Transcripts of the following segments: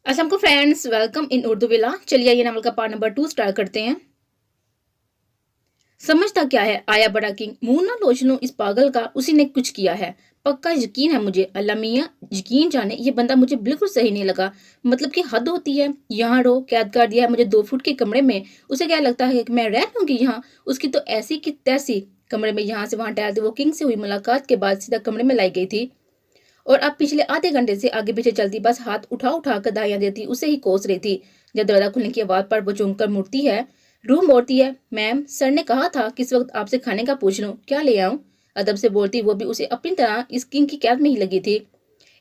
अस्सलाम को friends, welcome in Urdu villa. चलिए ये नावल का पार्ट नंबर 2 स्टार्ट करते हैं। समझता क्या है आया बड़ा किंग, मुंह ना लोचनू इस पागल का, उसी ने कुछ किया है। पक्का यकीन है मुझे, अल्लाह मियाँ यकीन जाने, ये बंदा मुझे बिल्कुल सही नहीं लगा। मतलब कि हद होती है। यहाँ रहो, कैद कर दिया है मुझे 2 फुट के कमरे में। उसे क्या लगता है कि मैं रह लूंगी यहाँ? उसकी तो ऐसी की तैसी। कमरे में यहाँ से वहां टहलती वो किंग से हुई मुलाकात के बाद सीधा कमरे में लाई गई थी। और अब पिछले आधे घंटे से आगे पीछे चलती, बस हाथ उठा उठा कर दाइयां देती, उसे ही कोस रही थी। जब दरवाजा खुलने की आवाज पर वो चौंक कर मुड़ती है, रूम मोड़ती है। मैम, सर ने कहा था किस वक्त आपसे खाने का पूछ लूं, क्या ले आऊं? अदब से बोलती, वो भी उसे अपनी तरह इस किंग की कैद में ही लगी थी।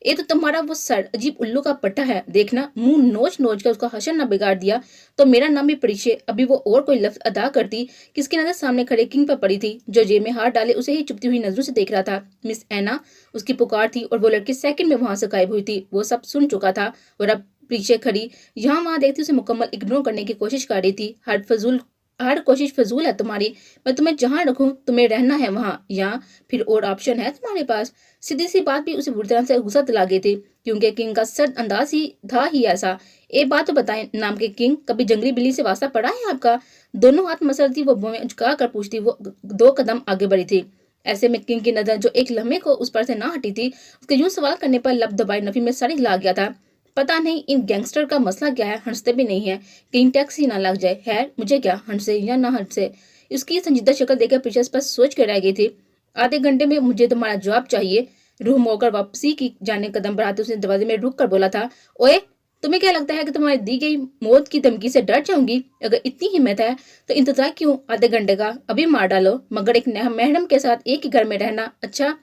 ये तो तुम्हारा वो सर अजीब उल्लू का पट्टा है, देखना मुंह नोच नोच कर उसका हशन न बिगाड़ दिया तो मेरा नाम भी परिचय। अभी वो और कोई लफ्ज अदा करती, किसकी नजर सामने खड़े किंग पर पड़ी थी, जो जेब में हाथ डाले उसे ही चुपती हुई नजरों से देख रहा था। मिस एना उसकी पुकार थी और वो लड़की सेकंड में वहां से गायब हुई थी। वो सब सुन चुका था और अब पीछे खड़ी यहाँ वहां देखती उसे मुकम्मल इग्नोर करने की कोशिश कर रही थी। हर कोशिश फजूल है तुम्हारी। मैं तुम्हें जहां रखूं तुम्हें रहना है वहां, या फिर और ऑप्शन है तुम्हारे पास? सीधी सी बात भी उसे बुरी तरह से गुस्सा दिला गई थी, क्योंकि किंग का सर्द अंदाज ही था ही ऐसा। एक बात तो बताएं, नाम के किंग, कभी जंगली बिल्ली से वास्ता पड़ा है आपका? दोनों हाथ मसलती वो भौहें झुका कर पूछती। वो 2 कदम आगे बढ़ी थी। ऐसे में किंग की नजर जो एक लम्हे को उस पर से ना हटी थी, उसके यूं सवाल करने पर लब दबाई नफी में सर हिला गया था। पता नहीं इन गैंगस्टर का मसला क्या है, हंसते भी नहीं है, कहीं टैक्स ही ना लग जाए। है मुझे क्या, हंसे या ना हंसे? उसकी संजीदा शक्ल देखकर पीछे पर सोच कर रह गई थी। आधे घंटे में मुझे तुम्हारा जवाब चाहिए। रूह मोड़कर वापसी की जाने कदम बढ़ाते उसने दरवाजे में रुक कर बोला था, ओए, तुम्हें क्या लगता है कि तुम्हारी दी गई मौत की धमकी से डर जाऊंगी? अगर इतनी हिम्मत है तो इंतजार क्यों आधे घंटे का, अभी मार डालो। मगर एक महरम के साथ एक ही घर में रहना, अच्छा,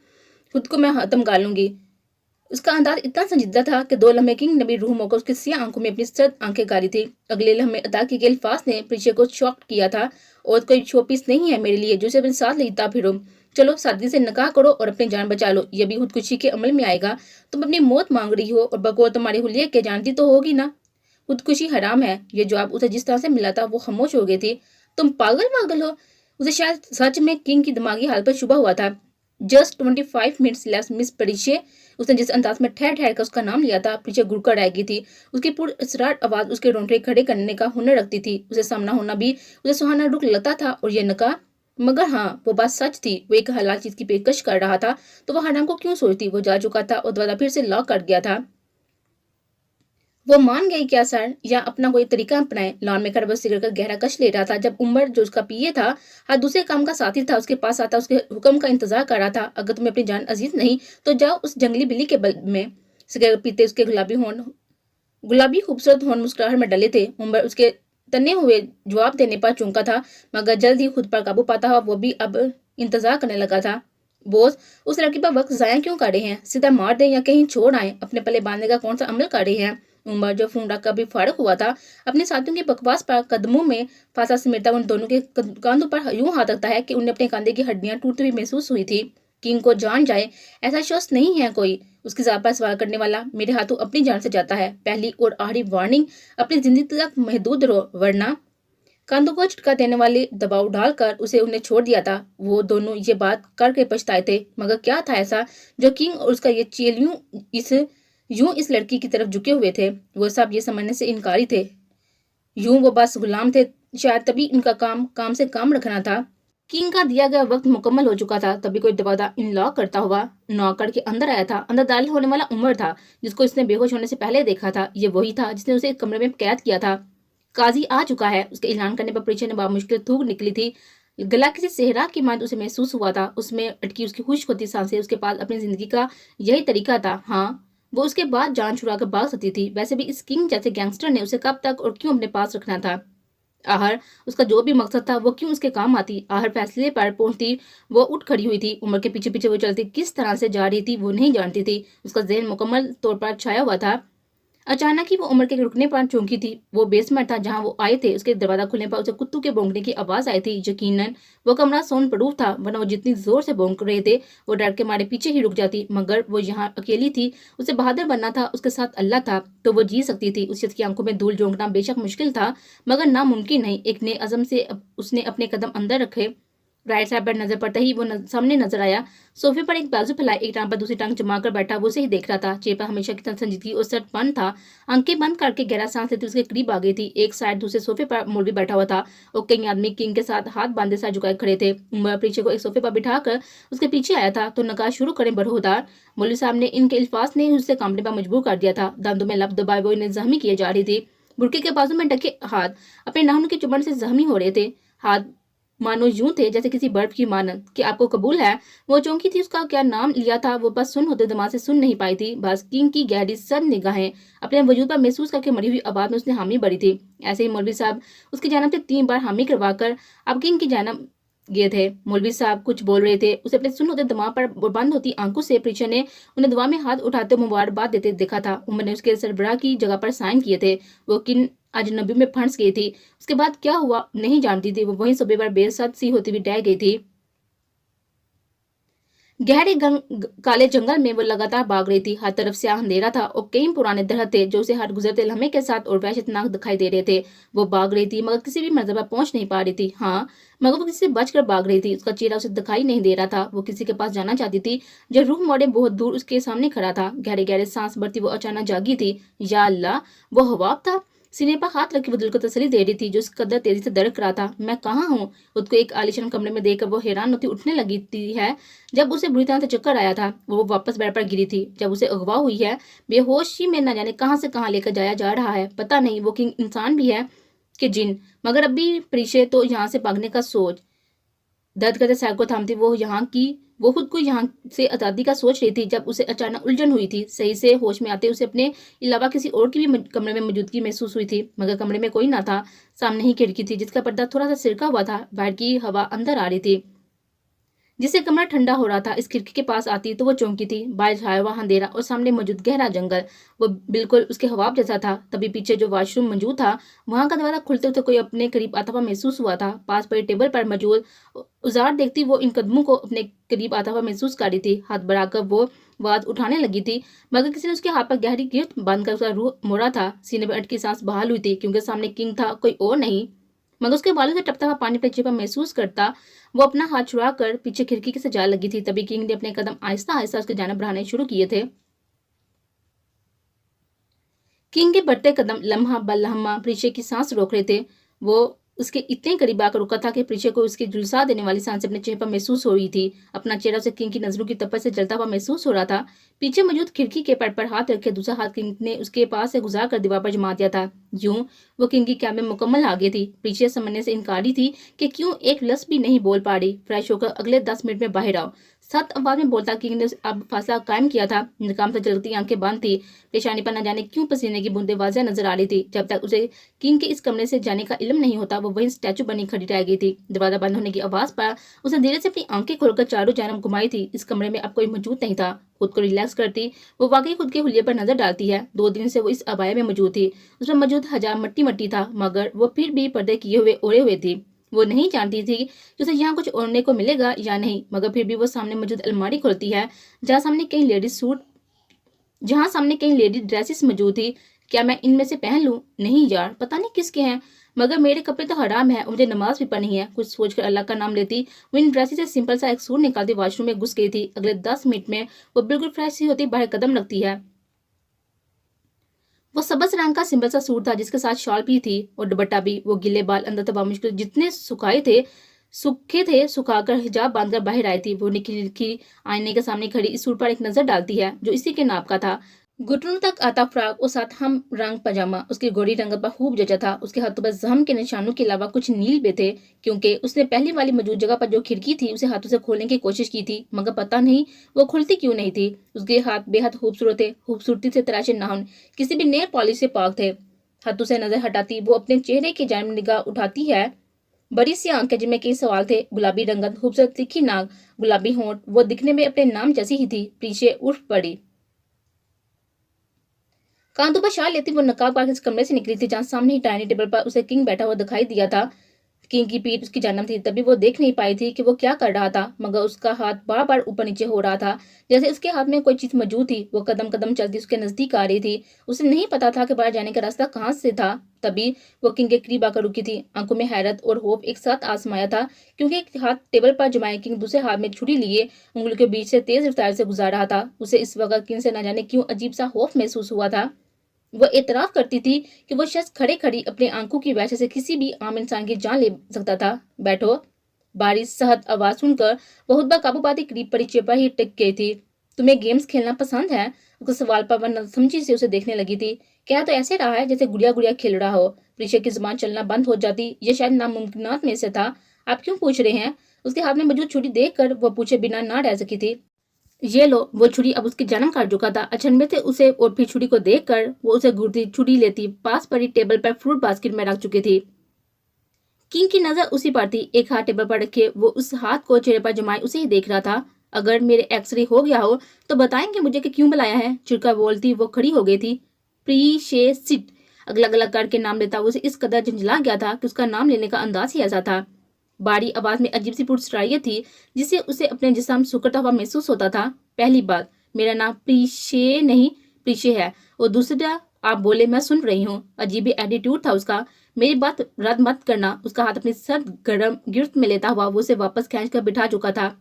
खुद को मैं खत्म कर लूंगी। उसका अंदाज इतना संजीदा था कि 2 लम्हे किंग ने भी रूह मोकर उसकी सियाह आंखों में अपनी सर्द आंखें गारी थी। अगले लम्हे अदा की गई अल्फाज ने पीछे को शॉक किया था, और कोई शोपीस नहीं है मेरे लिए जो उसे अपने साथ लेता फिरो। चलो सादगी से निकाह करो और अपनी जान बचा लो, ये भी खुदकुशी के अमल में आएगा। तुम अपनी मौत मांग रही हो और बकौल तुम्हारे हुलिये के जानती तो होगी ना, खुदकुशी हराम है। ये जवाब उसे जिस तरह से मिला था वो खामोश हो गई थी। तुम पागल पागल हो? उसे शायद सच में किंग की दिमागी हालत पर शुबा हुआ था। जस्ट 25 मिनट्स लेफ्ट मिस परिचय। उसने जिस अंदाज में ठहर ठहर कर उसका नाम लिया था, पीछे घुड़कर रह गई थी। उसकी पुरअसरार आवाज उसके रोंगटे खड़े करने का हुनर रखती थी। उसे सामना होना भी उसे सुहाना रुख लगता था, और ये नका। मगर हाँ, वो बात सच थी, वो एक हलाल चीज की पेशकश कर रहा था, तो वह हराम को क्यों सोचती? वो जा चुका था और दरवाजा फिर से लॉक कर गया था। वो मान गई क्या सर, या अपना कोई तरीका अपनाए? लॉन में खरबस सिगरेट का गहरा कश ले रहा था जब उमर, जो उसका पीए था, हर दूसरे काम का साथी था, उसके पास आता, उसके हुक्म का इंतजार कर रहा था। अगर तुम्हें अपनी जान अजीज नहीं तो जाओ उस जंगली बिल्ली के बल में। सिगरेट पीते उसके गुलाबी खूबसूरत होंठ मुस्कुराहट में डले थे। उमर उसके तने हुए जवाब देने पर चौंका था, मगर जल्द ही खुद पर काबू पाता हुआ वो भी अब इंतजार करने लगा था। बोस, उस लड़की पर वक्त जाया क्यों कर रहे हैं? सीधा मार दें या कहीं छोड़ आए? अपने पले बांधने का कौन सा अमल कर रहे हैं? उमर, जो फोन रख कर भी फारग हुआ था, अपने साथियों की बकवास पर कदमों में फांसा समेटता उन दोनों के कांधों पर यूं हाथ रखता है कि उन्हें अपने कंधे की हड्डियां टूटती हुई महसूस हुई थी। किंग को जान जाए, ऐसा शख्स नहीं है कोई उसकी जात पर सवाल करने वाला। मेरे हाथों अपनी जान से जाता है। पहली और आखिरी वार्निंग, अपनी जिंदगी तक महदूद रहो, वरना। कंधों को झटका देने वाले दबाव डालकर उसे उन्हें छोड़ दिया था। वो दोनों ये बात करके पछताए थे, मगर क्या था ऐसा जो किंग और उसका ये चेल यूं इस लड़की की तरफ झुके हुए थे? वो सब ये समझने से इनकारी थे। यूं वो बस गुलाम थे, शायद तभी उनका काम काम से काम रखना था। किंग का दिया गया वक्त मुकम्मल हो चुका था, तभी कोई दरवाजा इनलॉक करता हुआ नौकर के अंदर आया था। अंदर दाखिल होने वाला उमर था, जिसको इसने बेहोश होने से पहले देखा था। ये वही था जिसने उसे एक कमरे में कैद किया था। काजी आ चुका है, उसके ऐलान करने पर परीक्षा ने बामुश्किल थूक निकली थी। गला किसी सेहरा की मांद उसे महसूस हुआ था। उसमें अटकी उसकी खुश होती सांसें। उसके पास अपनी जिंदगी का यही तरीका था। हाँ, वो उसके बाद जान छुड़ा कर भाग सकती थी। वैसे भी इस किंग जैसे गैंगस्टर ने उसे कब तक और क्यों अपने पास रखना था? आहर उसका जो भी मकसद था वो क्यों उसके काम आती? आहर फैसले पर पहुंचती वो उठ खड़ी हुई थी। उम्र के पीछे पीछे वो चलती किस तरह से जा रही थी वो नहीं जानती थी। उसका जहन मुकम्मल तौर पर छाया हुआ था। अचानक ही वो उमर के रुकने पर चौंकी थी। वो बेसमेंट था जहां वो आए थे। उसके दरवाजा खुलने पर उसे कुत्तों के भौंकने की आवाज आई थी। यकीनन वो कमरा सोन प्रूफ था, वरना वो जितनी जोर से भौंक रहे थे वो डर के मारे पीछे ही रुक जाती। मगर वो यहाँ अकेली थी, उसे बहादुर बनना था, उसके साथ अल्लाह था, तो वो जी सकती थी। उस शख्स की आंखों में धूल झोंकना बेशक मुश्किल था, मगर नामुमकिन नहीं। एक ने अज़म से उसने अपने कदम अंदर रखे राइट साइड पर नजर पड़ते ही वो सामने नजर आया। सोफे पर एक बाजू फैलाए, एक टांग पर दूसरी टांग जमाकर बैठा वो उसे ही देख रहा था। चेहरे पर हमेशा की तरह संजीदगी और सट बंद था। आंखें बंद करके गहरा सांस लेती उसके करीब आ गई थी। एक साइड दूसरे सोफे पर मौलवी बैठा हुआ था और कई आदमी किंग के साथ हाथ बांधे साथ झुकाए खड़े थे। उमर पीछे को एक सोफे पर बिठाकर उसके पीछे आया था तो नकाश शुरू करें बरहुदार। मौलवी साहब ने इनके अल्फाज ने उसे कांपने पर मजबूर कर दिया था। दांतों में लब दबाए वो इन्हें जख्मी किए जा रही थी। बुरके के बाजू में ढके हाथ अपने नाखूनों की चुभन से जख्मी हो रहे थे। हाथ मानो यूं थे जैसे किसी बर्फ की मानद कि आपको कबूल है। वो चौंकी थी, उसका क्या नाम लिया था वो बस सुन होते दिमाग से सुन नहीं पाई थी। बस किंग की गहरी सर निगाहें अपने वजूद पर महसूस करके मरी हुई आवाज में उसने हामी भरी थी। ऐसे ही मौलवी साहब उसकी जानब से 3 बार हामी करवाकर अब किंग की जानब गए थे। मौलवी साहब कुछ बोल रहे थे, उसे अपने सुन होते दिमाग पर बंद होती आंखों से परीक्षा ने उन्हें दुआ में हाथ उठाते मुबारकबाद देते देखा था। उमर ने उसके सरबराह की जगह पर साइन किए थे। वो किन अजनबी में फंस गई थी। उसके बाद क्या हुआ नहीं जानती थी। वो वहीं सुबह पर बेसत सी होती हुई डह गई थी। गहरे काले जंगल में वो लगातार भाग रही थी। हर तरफ से अंधेरा था और कई पुराने दरख्त थे जो उसे हर गुजरते लम्हे के साथ और वहशतनाक दिखाई दे रहे थे। वो भाग रही थी मगर किसी भी मंजिल पर पहुंच नहीं पा रही थी। हाँ, मगर वो किसी से बचकर भाग रही थी। उसका चेहरा उसे दिखाई नहीं दे रहा था। वो किसी के पास जाना चाहती थी जो रूह मोड़े बहुत दूर उसके सामने खड़ा था। गहरे गहरे सांस भरती वो अचानक जागी थी। या अल्लाह, वो हवाब था। सीने पर हाथ रख के वो दिल को तसल्ली दे रही थी जो इस कदर तेजी से धड़क रहा था। मैं कहाँ हूँ? खुद को एक आलीशान कमरे में देखकर वो हैरान होती उठने लगी थी है। जब उसे बुरी तरह से चक्कर आया था वो वापस बेड पर गिरी थी। जब उसे अगवा हुई है, बेहोशी में न जाने कहां से कहां लेकर जाया जा रहा है। पता नहीं वो किंग इंसान भी है कि जिन। मगर अभी परिचय तो यहाँ से भागने का सोच। दर्द करते सर को थामती वो खुद को यहाँ से आजादी का सोच रही थी जब उसे अचानक उलझन हुई थी। सही से होश में आते उसे अपने अलावा किसी और की भी कमरे में मौजूदगी महसूस हुई थी। मगर कमरे में कोई ना था। सामने ही खिड़की थी जिसका पर्दा थोड़ा सा सिरका हुआ था। बाहर की हवा अंदर आ रही थी जिससे कमरा ठंडा हो रहा था। इस खिड़की के पास आती तो वो चौंकी थी। बाहर छाया हुआ अंधेरा और सामने मौजूद गहरा जंगल वो बिल्कुल उसके हवाब जैसा था। तभी पीछे जो वॉशरूम मौजूद था वहां का दरवाजा खुलते हुए कोई अपने करीब आता हुआ महसूस हुआ था। पास पड़ी टेबल पर मौजूद औजार देखती वो इन कदमों को अपने करीब आता हुआ महसूस कर रही थी। हाथ बढ़ाकर वो आवाज उठाने लगी थी मगर किसी ने उसके हाथ पर गहरी गिरफ्त बांधकर उसका रूह मोड़ा था। सीने पर अटकी सांस बहाल हुई थी क्योंकि सामने किंग था, कोई और नहीं। मगर उसके बालों से टपता हुआ पानी अपने चेहरे पर महसूस करता वो अपना हाथ छुड़ा कर पीछे खिड़की से जा लगी थी। तभी किंग ने अपने कदम आहिस्ता आहिस्ता उसके जानब बढ़ाने शुरू किए थे। किंग के बढ़ते कदम लम्हा ब लम्हा परीक्षे की सांस रोक रहे थे। वो उसके इतने करीब आकर रुका था कि परीक्षे को उसकी झुलसा देने वाली सांस अपने चेहरे पर महसूस हो रही थी। अपना चेहरा उसे किंग की नजरों की तपश से जलता हुआ महसूस हो रहा था। पीछे मौजूद खिड़की के पट पर हाथ रखे दूसरा हाथ किंग ने उसके पास से गुजार कर दीवार पर जमा दिया था। यूं वो किंग की कैब में मुकम्मल आ गई थी। परीक्षे समझने से इनकारी थी कि क्यों एक लफ्ज भी नहीं बोल पा रही। फ्रेश होकर अगले 10 मिनट में बाहर आओ, सख्त आवाज में बोलता। किंग ने अब फासला कायम किया था। निकाम से जलती आंखें बंद थी। पेशानी पर न जाने क्यों पसीने की बूंदें वाज़ेह नजर आ रही थी। जब तक उसे किंग के इस कमरे से जाने का इल्म नहीं होता वो वहीं स्टैचू बनी खड़ी रह गई थी। दरवाजा बंद होने की आवाज पर उसने धीरे से अपनी आंखें खोलकर चारों जानब घुमाई थी। इस कमरे में अब कोई मौजूद नहीं था। खुद को रिलैक्स करती वो वाकई खुद के हुलिये पर नजर डालती है। 2 दिन से वो इस अबाया में मौजूद थी। उसमें मौजूद हजाम मट्टी मट्टी था मगर वो फिर भी पर्दे किए हुए ओढ़े हुए थी। वो नहीं जानती थी कि उसे यहाँ कुछ ओढ़ने को मिलेगा या नहीं, मगर फिर भी वो सामने मौजूद अलमारी खोलती है जहाँ सामने कई लेडीज ड्रेसेस मौजूद थी। क्या मैं इनमें से पहन लूं? नहीं यार, पता नहीं किसके हैं, मगर मेरे कपड़े तो हराम है और मुझे नमाज भी पढ़नी है। कुछ सोचकर अल्लाह का नाम लेती वो इन ड्रेसेस से सिंपल सा एक सूट निकालती वॉशरूम में घुस गई थी। अगले 10 मिनट में वो बिल्कुल फ्रेश सी होती बाहर कदम रखती है। वो सबज रंग का सिंपल सा सूट था जिसके साथ शॉल भी थी और दुपट्टा भी। वो गिले बाल अंदर तक मुश्किल जितने सूखे थे सुखाकर हिजाब बांधकर बाहर आई थी। वो निखिल आईने के सामने खड़ी इस सूट पर एक नजर डालती है जो इसी के नाप का था। घुटनों तक आता फ्रॉक और साथ हम रंग पजामा उसकी गोरी रंगत पर खूब जचा था। उसके हाथों पर जख्म के निशानों के अलावा कुछ नील भी थे क्योंकि उसने पहली वाली मौजूद जगह पर जो खिड़की थी उसे हाथों से खोलने की कोशिश की थी मगर पता नहीं वो खुलती क्यों नहीं थी। उसके हाथ बेहद खूबसूरत थे। खूबसूरती से तराशे नाखून किसी भी नेल पॉलिश से पाक थे। हाथों से नजर हटाती वो अपने चेहरे की जानिब निगाह उठाती है। बड़ी सी आंखें जिनमें कई सवाल थे, गुलाबी रंगत, खूबसूरत तीखी नाक, गुलाबी होंठ, वो दिखने में अपने नाम जैसी ही थी। पीछे उठ पड़ी। कांधों पर शाल लेती वो नकाब पाकर इस कमरे से निकली थी जहां सामने ही डाइनिंग टेबल पर उसे किंग बैठा हुआ दिखाई दिया था। किंग की पीठ उसकी जानब थी, तभी वो देख नहीं पाई थी कि वो क्या कर रहा था, मगर उसका हाथ बार बार ऊपर नीचे हो रहा था, जैसे उसके हाथ में कोई चीज मौजूद थी। वो कदम कदम चलती उसके नजदीक आ रही थी। उसे नहीं पता था कि बाहर जाने का रास्ता कहाँ से था। तभी वो किंग के करीब आकर रुकी थी। आंखों में हैरत और खौफ एक साथ आसमाया था, क्योंकि एक हाथ टेबल पर जमाए किंग दूसरे हाथ में छुरी लिए उंगलियों के बीच से तेज रफ्तार से गुजार रहा था। उसे इस वक्त किंग से न जाने क्यों अजीब सा खौफ महसूस हुआ था। वो एतराफ करती थी कि वो शख्स खड़े खड़ी अपने आंखों की वजह से किसी भी आम इंसान की जान ले सकता था। बैठो। बारिश सहत आवाज सुनकर वो खुद ब काबू पाती करीब परिचय पर ही टिक गई थी। तुम्हें गेम्स खेलना पसंद है? उसके सवाल पर वह समझी से उसे देखने लगी थी। क्या तो ऐसे रहा है जैसे गुड़िया गुड़िया खेल रहा हो। परिचय की जुबान चलना बंद हो जाती। ये शायद नामुमकिनात में से था। आप क्यों पूछ रहे हैं? उसके हाथ में मौजूद छुरी देखकर वो पूछे बिना ना रह सकी थी। ये लो। वो छुरी अब उसकी जन्म काट चुका था। अचंभे से उसे और फिर छुरी को देखकर वो उसे घूरती छुरी लेती पास पड़ी टेबल पर फ्रूट बास्केट में रख चुकी थी। किंग की नजर उसी पर थी। एक हाथ टेबल पर रखे वो उस हाथ को चेहरे पर जमाए उसे ही देख रहा था। अगर मेरे एक्सरे हो गया हो तो बताएंगे मुझे कि क्यों बुलाया है? चिड़का बोलती वो खड़ी हो गई थी। प्रीशेसिट अगला अलग करके नाम लेता वो उसे इस कदर झंझला गया था कि उसका नाम लेने का अंदाज ही ऐसा था। बारी आवाज में अजीब सी पुरस्कारियत थी जिससे उसे अपने जिस्म सुकड़ता हुआ महसूस होता था। पहली बात, मेरा नाम प्रीशे नहीं प्रीशे है, और दूसरा आप बोले मैं सुन रही हूँ। अजीब एटीट्यूड था उसका। मेरी बात रद्द मत करना। उसका हाथ अपनी सर्द गर्म गिरफ्त में लेता हुआ वो उसे वापस खींच कर बिठा चुका था।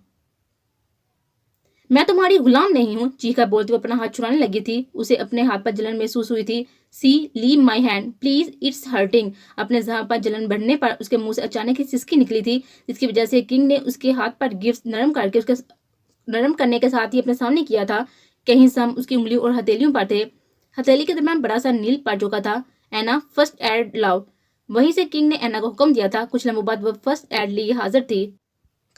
मैं तुम्हारी गुलाम नहीं हूँ, चीखकर बोलती वो अपना हाथ छुड़ाने लगी थी। उसे अपने हाथ पर जलन महसूस हुई थी। See leave my hand please, it's hurting. अपने जहां पर जलन बढ़ने पर उसके मुंह से अचानक ही सिसकी निकली थी, जिसकी वजह से किंग ने उसके हाथ पर गिफ्ट नरम करके उसके नरम करने के साथ ही अपने सामने किया था। कहीं सम उसकी उंगलियों और हथेलियों पर थे। हथेली के दरमियान बड़ा सा नील पड़ चुका था। एना फर्स्ट एड लाओ। वहीं से किंग ने एना को हुक्म दिया था। कुछ लम्हों बाद वह फर्स्ट एड लिए हाजिर थी।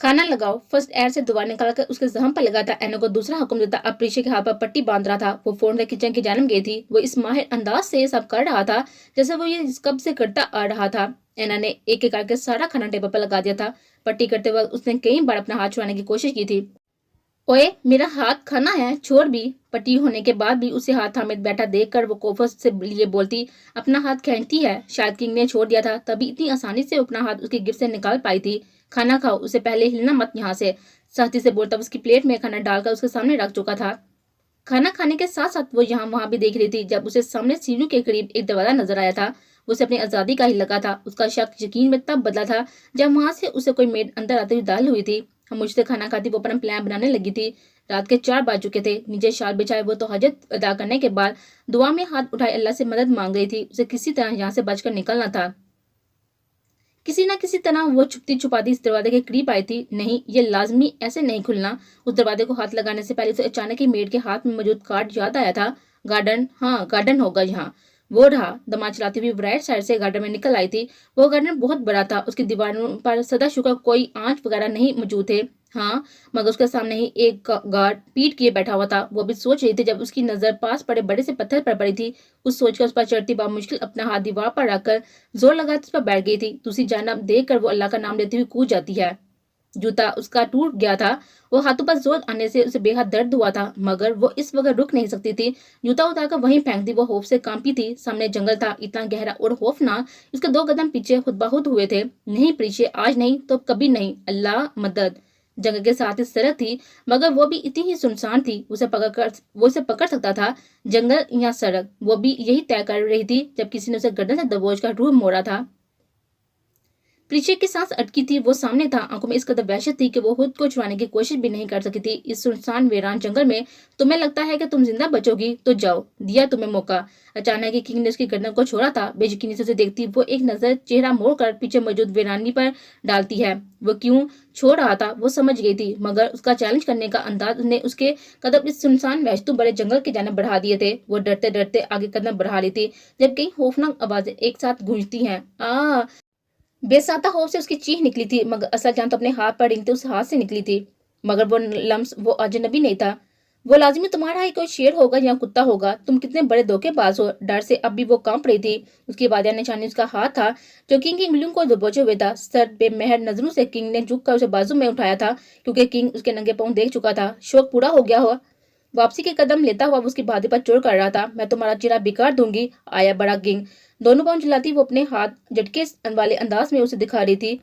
खाना लगाओ। फर्स्ट एड से दवा निकालकर उसके जहम पर लगाता एना को दूसरा हुक्म देता। अब प्रीशे के हाथ पर पट्टी बांध रहा था। वो फौरन से किचन की जानब गई थी। वो इस माहिर अंदाज से सब कर रहा था जैसे वो ये कब से करता आ रहा था। एना ने एक एक करके सारा खाना टेबल पर लगा दिया था। पट्टी करते वक्त उसने कई बार अपना हाथ छुड़ाने की कोशिश की थी। ओए मेरा हाथ खाना है, छोड़ भी। पट्टी होने के बाद भी उसे हाथ थामे बैठा देखकर वो कोफत से लिए बोलती अपना हाथ खींचती है। शायद किंग ने छोड़ दिया था तभी इतनी आसानी से अपना हाथ उसकी गिफ्ट से निकाल पाई थी। खाना खाओ, उसे पहले हिलना मत यहाँ से, सख्ती से बोलता उसकी प्लेट में खाना डालकर उसके सामने रख चुका था। खाना खाने के साथ साथ वो यहाँ वहां भी देख रही थी। जब उसे सामने सीढ़ियों के करीब एक दरवाजा नजर आया था, उसे अपनी आजादी का ही लगा था। उसका शक यकीन में तब बदला था जब वहां से उसे कोई मेड अंदर आते हुए दाखिल हुई थी। हम मुझसे खाना खाती वो अपना प्लान बनाने लगी थी। रात के 4 बज चुके थे। नीचे शाल बिछाए वो तो हजत अदा करने के बाद दुआ में हाथ उठाए अल्लाह से मदद मांग रही थी। उसे किसी तरह यहाँ से बचकर निकलना था। किसी न किसी तरह वो छुपती छुपाती इस दरवाजे के करीब आई थी। नहीं, ये लाजमी ऐसे नहीं खुलना। उस दरवाजे को हाथ लगाने से पहले उसे अचानक ही मेड के हाथ में मौजूद कार्ड याद आया था। गार्डन, हाँ गार्डन होगा यहाँ। वो रहा। दमाद चलाती हुई राइट साइड से गार्डन में निकल आई थी। वो गार्डन बहुत बड़ा था। उसकी दीवारों पर सदा शुक्र कोई आंच वगैरह नहीं मौजूद थे। हाँ, मगर उसके सामने ही एक गार्ड पीठ किए बैठा हुआ था। वो भी सोच रही थी जब उसकी नजर पास पड़े बड़े से पत्थर पर पड़ी थी। उस सोचकर उस पर चढ़ती मुश्किल अपना हाथ दीवार पर रखकर जोर लगाकर उस पर बैठ गई थी। दूसरी जानब देख कर वो अल्लाह का नाम लेती हुई कूद जाती है। जूता उसका टूट गया था। वो हाथों पर जोर आने से उसे बेहद दर्द हुआ था, मगर वो इस वक्त रुक नहीं सकती थी। जूता उतारकर वहीं फेंक दी। वो खौफ से कांपी थी। सामने जंगल था, इतना गहरा और खौफनाक। उसके 2 कदम पीछे खुद ब खुद हुए थे। नहीं पीछे, आज नहीं तो कभी नहीं। अल्लाह मदद। जंगल के साथ ही सड़क थी, मगर वो भी इतनी ही सुनसान थी। वो उसे पकड़ सकता था, जंगल या सड़क। वो भी यही तय कर रही थी जब किसी ने उसे गर्दन से दबोच कर रूह मोड़ा था। प्रीशे की सांस अटकी थी। वो सामने था। आंखों में इस कदर वहशत थी कि वो खुद को छुड़ाने की कोशिश भी नहीं कर सकी थी। इस सुनसान वीरान जंगल में तुम्हें लगता है कि तुम जिंदा बचोगी तो जाओ, दिया तुम्हें मौका। अचानक ही किंग ने उसकी गर्दन को छोड़ा था। बेयकीनी से उसे देखती वो एक नजर चेहरा मोड़कर पीछे मौजूद वीरानी पर डालती है। वो क्यों छोड़ रहा था वो समझ गई थी, मगर उसका चैलेंज करने का अंदाज ने उसके कदम इस सुनसान वहशतु बड़े जंगल की जानब बढ़ा दिए थे। वो डरते डरते आगे कदम बढ़ा रही थी जब कई खौफनाक आवाजें एक साथ गूंजती हैं। आ बेसाता खौफ से उसकी चीख निकली थी, मगर असल जान तो अपने हाथ पर रेंगते उस हाथ से निकली थी। मगर वो लम्स वो अजनबी नहीं था। वो लाजिमी तुम्हारा ही कोई शेर होगा या कुत्ता होगा। तुम कितने बड़े धोखेबाज हो। डर से अब भी वो कांप रही थी। उसकी वादिया निशानी उसका हाथ था जो किंग की उंगलियों को दबोचे हुए था। सर बेमहर नजरों से किंग ने झुक कर उसे बाजू में उठाया था, क्योंकि किंग उसके नंगे पांव देख चुका था। शौक पूरा हो गया हो। واپسی کے قدم لیتا ہوا وہ اس کی بھاتھی پر چور کر رہا تھا۔ میں تمہارا چہرہ بکار دوں گی، آیا بڑا کنگ۔ دونوں پاؤں چلاتی وہ اپنے ہاتھ جھٹکے والے انداز میں اسے دکھا رہی تھی۔